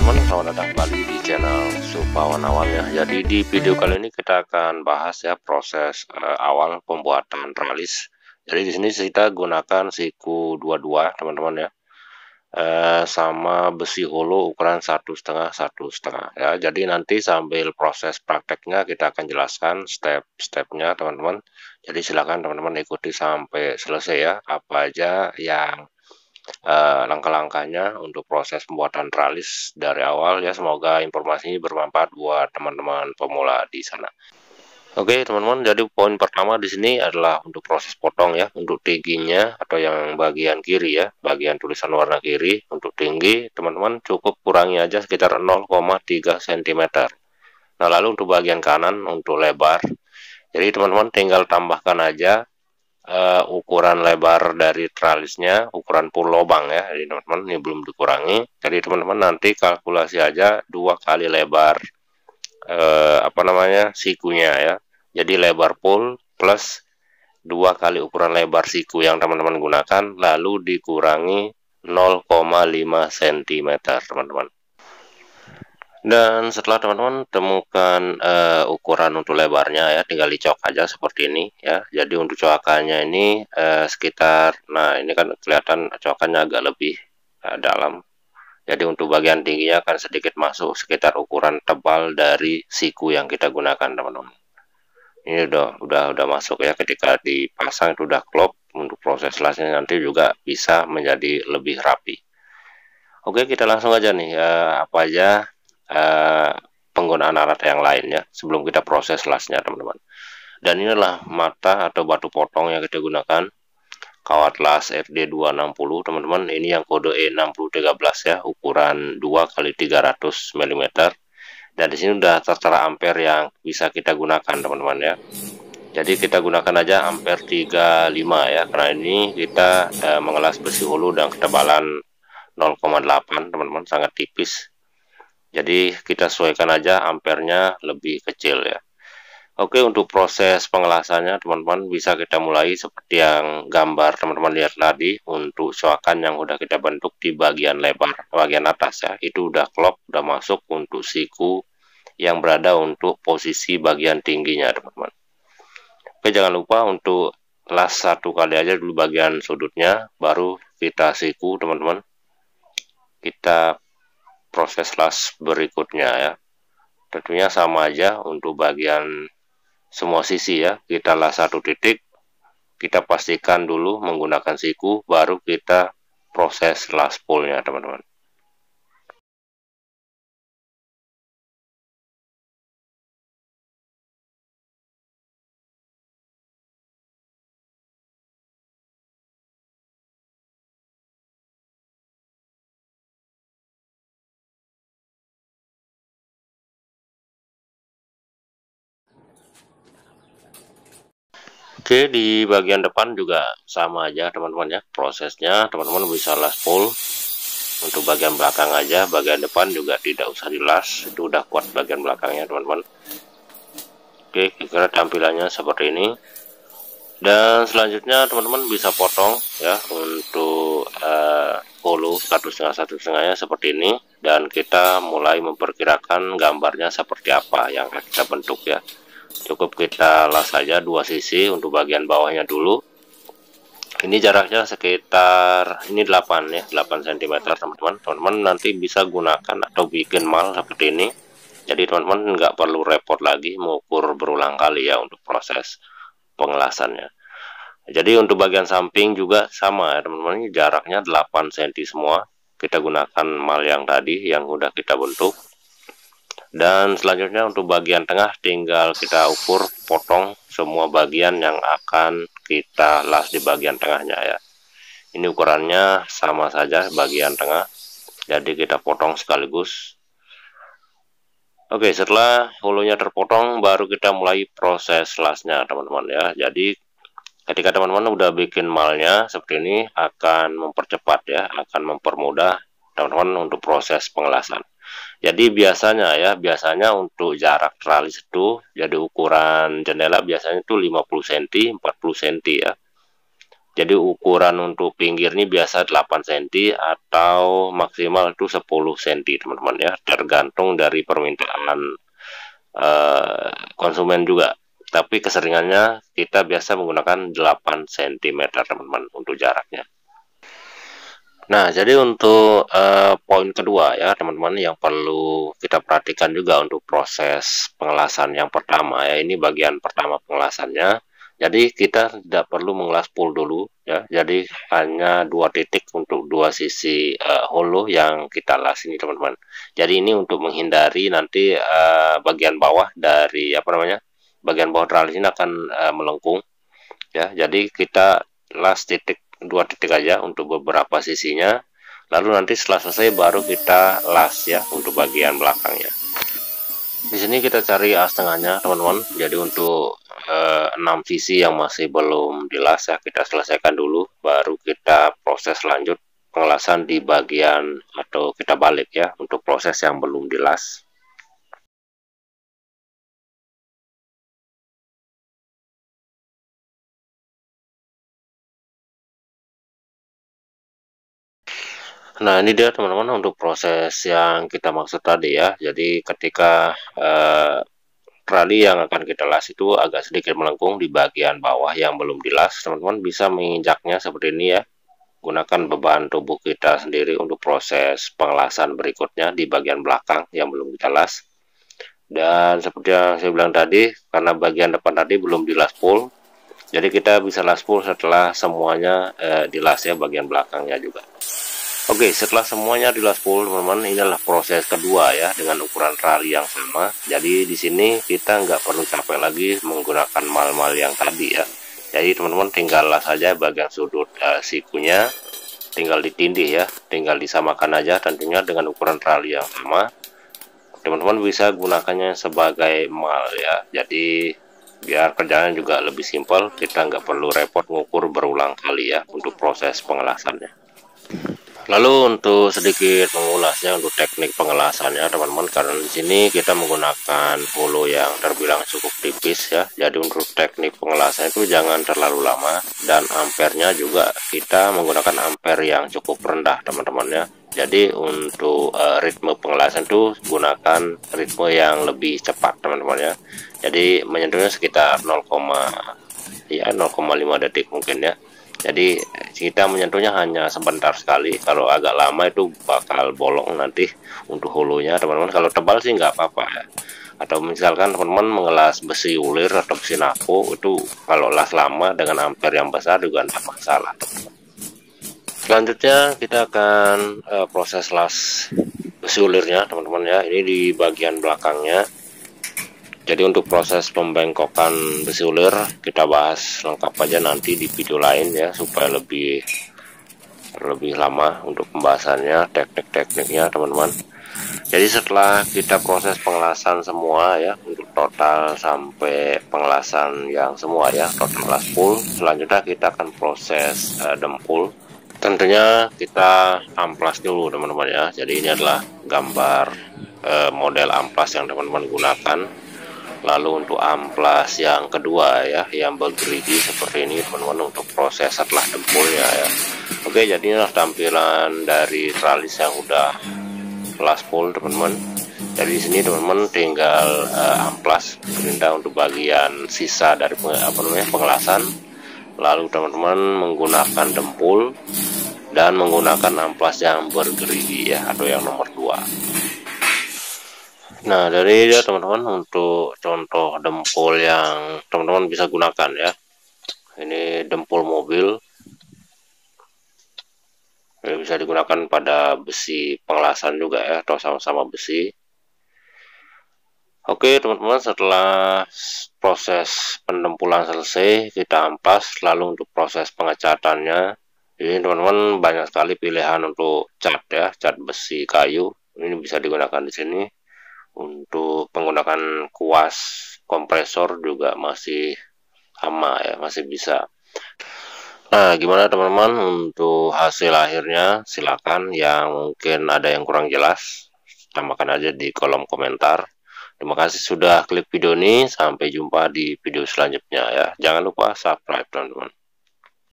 teman-teman, selamat datang kembali di channel Supawan Awal ya. Jadi di video kali ini kita akan bahas ya proses awal pembuatan tralis. Jadi di sini kita gunakan siku 22 teman-teman ya, sama besi holo ukuran 1,5 ya. Jadi nanti sambil proses prakteknya kita akan jelaskan step-stepnya teman-teman. Jadi silakan teman-teman ikuti sampai selesai ya, apa aja yang langkah-langkahnya untuk proses pembuatan tralis dari awal ya. Semoga informasi ini bermanfaat buat teman-teman pemula di sana. Oke teman-teman, jadi poin pertama di sini adalah untuk proses potong ya. Untuk tingginya atau yang bagian kiri ya, bagian tulisan warna kiri, untuk tinggi teman-teman cukup kurangi aja sekitar 0,3 cm. Nah lalu untuk bagian kanan untuk lebar, jadi teman-teman tinggal tambahkan aja ukuran lebar dari tralisnya, ukuran full lubang ya. Jadi teman-teman ini belum dikurangi. Jadi teman-teman nanti kalkulasi aja 2 kali lebar sikunya ya. Jadi lebar full plus 2 kali ukuran lebar siku yang teman-teman gunakan, lalu dikurangi 0,5 cm teman-teman. Dan setelah teman-teman temukan ukuran untuk lebarnya ya, tinggal dicok aja seperti ini ya. Jadi untuk coakannya ini sekitar, nah ini kan kelihatan coakannya agak lebih dalam. Jadi untuk bagian tingginya akan sedikit masuk sekitar ukuran tebal dari siku yang kita gunakan teman-teman. Ini udah masuk ya, ketika dipasang itu udah klop. Untuk proses lasnya nanti juga bisa menjadi lebih rapi. Oke, kita langsung aja nih apa aja penggunaan alat yang lain ya sebelum kita proses lasnya teman-teman. Dan inilah mata atau batu potong yang kita gunakan, kawat las FD260 teman-teman. Ini yang kode E6013 ya, ukuran 2x300 mm. Dan di sini udah tertera ampere yang bisa kita gunakan teman-teman ya. Jadi kita gunakan aja ampere 35 ya, karena ini kita mengelas besi hulu dan ketebalan 0,8 teman-teman, sangat tipis. Jadi kita sesuaikan aja ampernya lebih kecil ya. Oke, untuk proses pengelasannya teman-teman bisa kita mulai seperti yang gambar teman-teman lihat tadi. Untuk coakan yang udah kita bentuk di bagian lebar, bagian atas ya, itu udah klop, udah masuk untuk siku yang berada untuk posisi bagian tingginya teman-teman. Oke, jangan lupa untuk las satu kali aja dulu bagian sudutnya, baru kita siku teman-teman. Kita proses las berikutnya ya, tentunya sama aja untuk bagian semua sisi ya. Kita las satu titik, kita pastikan dulu menggunakan siku, baru kita proses las fullnya teman-teman. Oke, di bagian depan juga sama aja teman-teman ya prosesnya. Teman-teman bisa las full. Untuk bagian belakang aja, bagian depan juga tidak usah dilas, itu udah kuat bagian belakangnya teman-teman. Oke, kira-kira tampilannya seperti ini. Dan selanjutnya teman-teman bisa potong ya untuk holo 1,5 seperti ini. Dan kita mulai memperkirakan gambarnya seperti apa yang akan kita bentuk ya. Cukup kita las saja dua sisi untuk bagian bawahnya dulu. Ini jaraknya sekitar ini 8 ya, 8 cm teman-teman. Teman-teman nanti bisa gunakan atau bikin mal seperti ini. Jadi teman-teman nggak perlu repot lagi mengukur berulang kali ya untuk proses pengelasannya. Jadi untuk bagian samping juga sama ya teman-teman, ini jaraknya 8 cm semua. Kita gunakan mal yang tadi yang udah kita bentuk. Dan selanjutnya untuk bagian tengah tinggal kita ukur, potong semua bagian yang akan kita las di bagian tengahnya ya. Ini ukurannya sama saja bagian tengah, jadi kita potong sekaligus. Oke, setelah holonya terpotong baru kita mulai proses lasnya teman-teman ya. Jadi ketika teman-teman udah bikin malnya seperti ini, akan mempercepat ya, akan mempermudah teman-teman untuk proses pengelasan. Jadi biasanya untuk jarak tralis itu, jadi ukuran jendela biasanya itu 50 cm 40 cm ya. Jadi ukuran untuk pinggir ini biasa 8 cm atau maksimal itu 10 cm teman-teman ya, tergantung dari permintaan konsumen juga. Tapi keseringannya kita biasa menggunakan 8 cm teman-teman untuk jaraknya. Nah, jadi untuk poin kedua ya teman-teman yang perlu kita perhatikan juga untuk proses pengelasan yang pertama ya, ini bagian pertama pengelasannya. Jadi kita tidak perlu mengelas full dulu ya, jadi hanya 2 titik untuk 2 sisi holo yang kita las ini teman-teman. Jadi ini untuk menghindari nanti bagian bawah dari bagian bawah tralis ini akan melengkung ya. Jadi kita las 2 titik aja untuk beberapa sisinya, lalu nanti setelah selesai baru kita las ya untuk bagian belakangnya. Di sini kita cari as tengahnya teman-teman. Jadi untuk 6 sisi yang masih belum dilas ya, kita selesaikan dulu, baru kita proses lanjut pengelasan di bagian, atau kita balik ya untuk proses yang belum dilas. Nah, ini dia teman-teman untuk proses yang kita maksud tadi ya. Jadi ketika trali yang akan kita las itu agak sedikit melengkung di bagian bawah yang belum dilas, teman-teman bisa menginjaknya seperti ini ya. Gunakan beban tubuh kita sendiri untuk proses pengelasan berikutnya di bagian belakang yang belum kita las. Dan seperti yang saya bilang tadi, karena bagian depan tadi belum dilas full, jadi kita bisa las full setelah semuanya dilas ya, bagian belakangnya juga. Oke, setelah semuanya dilas full, teman-teman, inilah proses kedua ya dengan ukuran trali yang sama. Jadi di sini kita nggak perlu capek lagi menggunakan mal-mal yang tadi ya. Jadi teman-teman tinggal las saja bagian sudut sikunya, tinggal ditindih ya, tinggal disamakan aja tentunya dengan ukuran trali yang sama. Teman-teman bisa gunakannya sebagai mal ya. Jadi biar kerjanya juga lebih simpel, kita nggak perlu repot mengukur berulang kali ya untuk proses pengelasannya. Lalu untuk sedikit mengulasnya untuk teknik pengelasannya teman-teman, karena di sini kita menggunakan holo yang terbilang cukup tipis ya. Jadi untuk teknik pengelasan itu jangan terlalu lama, dan ampernya juga kita menggunakan ampere yang cukup rendah teman-teman ya. Jadi untuk ritme pengelasan itu gunakan ritme yang lebih cepat teman-teman ya. Jadi menyentuhnya sekitar 0,5 detik mungkin ya. Jadi kita menyentuhnya hanya sebentar sekali. Kalau agak lama itu bakal bolong nanti untuk hulunya teman-teman. Kalau tebal sih nggak apa-apa ya. Atau misalkan teman-teman mengelas besi ulir atau besi nako, itu kalau las lama dengan ampere yang besar juga tidak masalah teman-teman. Selanjutnya kita akan proses las besi ulirnya teman-teman ya. Ini di bagian belakangnya. Jadi untuk proses pembengkokan besi ulir kita bahas lengkap aja nanti di video lain ya, supaya lebih lama untuk pembahasannya, teknik-tekniknya teman-teman. Jadi setelah kita proses pengelasan semua ya, untuk total sampai pengelasan yang semua ya, total las full, selanjutnya kita akan proses dempul. Tentunya kita amplas dulu teman-teman ya. Jadi ini adalah gambar model amplas yang teman-teman gunakan. Lalu untuk amplas yang kedua ya, yang bergerigi seperti ini teman-teman, untuk proses setelah dempulnya ya. Oke, jadi inilah tampilan dari tralis yang udah las full teman-teman. Jadi di sini teman-teman tinggal amplas gerinda untuk bagian sisa dari pengelasan. Lalu teman-teman menggunakan dempul dan menggunakan amplas yang bergerigi ya, atau yang nomor 2. Nah, dari dia teman-teman untuk contoh dempul yang teman-teman bisa gunakan ya. Ini dempul mobil. Ini bisa digunakan pada besi pengelasan juga ya, atau sama-sama besi. Oke teman-teman, setelah proses pendempulan selesai, kita amplas. Lalu untuk proses pengecatannya, ini teman-teman banyak sekali pilihan untuk cat ya, cat besi kayu. Ini bisa digunakan di sini. Untuk penggunaan kuas kompresor juga masih sama ya, masih bisa. Nah, gimana teman-teman untuk hasil akhirnya? Silakan, yang mungkin ada yang kurang jelas tambahkan aja di kolom komentar. Terima kasih sudah klik video ini, sampai jumpa di video selanjutnya ya. Jangan lupa subscribe teman-teman.